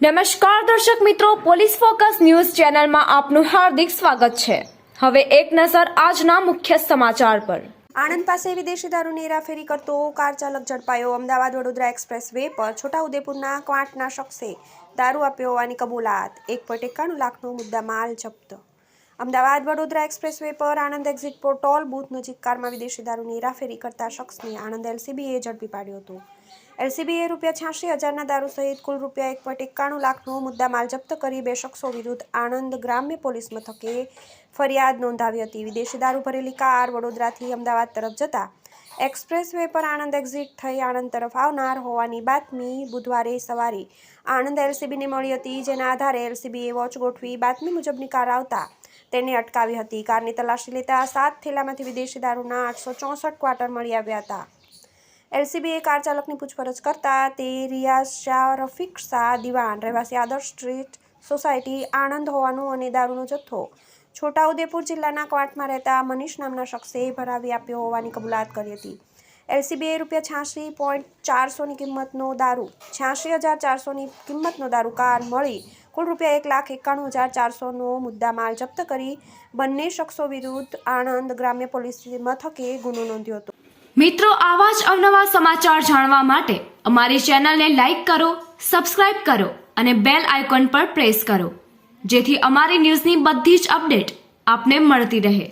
નમસ્કાર દર્શક મિત્રો, પોલીસ ફોકસ ન્યૂઝ ચેનલમાં આપનું હાર્દિક સ્વાગત છે। હવે એક નજર આજના મુખ્ય સમાચાર પર। આણંદ પાસે વિદેશી દારૂની હેરાફેરી કરતો કાર ચાલક ઝડપાયો। અમદાવાદ વડોદરા એક્સપ્રેસ વે પર છોટાઉદેપુરના ક્વાંટના શખ્સે દારૂ આપ્યો હોવાની કબૂલાત। 1.91 લાખનો મુદ્દામાલ જપ્ત। અમદાવાદ વડોદરા એક્સપ્રેસ વે પર આણંદ એક્ઝિટ પર ટોલ બૂથ નજીક કારમાં વિદેશી દારૂની હેરાફેરી કરતા શખ્સને આણંદ એલસીબીએ ઝડપી પાડ્યો હતો। એલસીબીએ ₹86,000ના દારૂ સહિત કુલ ₹1.91 લાખનો મુદ્દામાલ જપ્ત કરી બે શખ્સો વિરુદ્ધ આણંદ ગ્રામ્ય પોલીસ મથકે ફરિયાદ નોંધાવી હતી। વિદેશી દારૂ ભરેલી કાર વડોદરાથી અમદાવાદ તરફ જતા એક્સપ્રેસ વે પર આણંદ એક્ઝિટ થઈ આણંદ તરફ આવનાર હોવાની બાતમી બુધવારે સવારે આણંદ એલસીબીને મળી હતી, જેના આધારે એલસીબીએ વોચ ગોઠવી બાતમી મુજબની કાર આવતા તેને અટકાવી હતી। કારની તલાશી લેતા 7 થેલામાંથી વિદેશી દારૂના 864 ક્વાર્ટર મળી આવ્યા હતા। એલસીબીએ કાર ચાલકની પૂછપરછ કરતા તે રિયાઝ શાહ રફીક શાહ દિવાન રહેવાસી આદર્શ સ્ટ્રીટ સોસાયટી આણંદ હોવાનું અને દારૂનો જથ્થો છોટાઉદેપુર જિલ્લાના ક્વાંટમાં રહેતા મનીષ નામના શખ્સે ભરાવી આપ્યો હોવાની કબૂલાત કરી હતી। એલસીબીએ ₹86,400ની કિંમતનો દારૂ 86,400ની કિંમતનો દારૂ કાર મળી કુલ ₹1,91,400નો મુદ્દામાલ જપ્ત કરી બંને શખ્સો વિરુદ્ધ આણંદ ગ્રામ્ય પોલીસ મથકે ગુનો નોંધ્યો હતો। મિત્રો, આવા જ અવનવા સમાચાર જાણવા માટે અમારી ચેનલને લાઈક કરો, સબસ્ક્રાઇબ કરો અને બેલ આઇકોન પર પ્રેસ કરો, જેથી અમારી ન્યૂઝની બધી જ અપડેટ આપને મળતી રહે।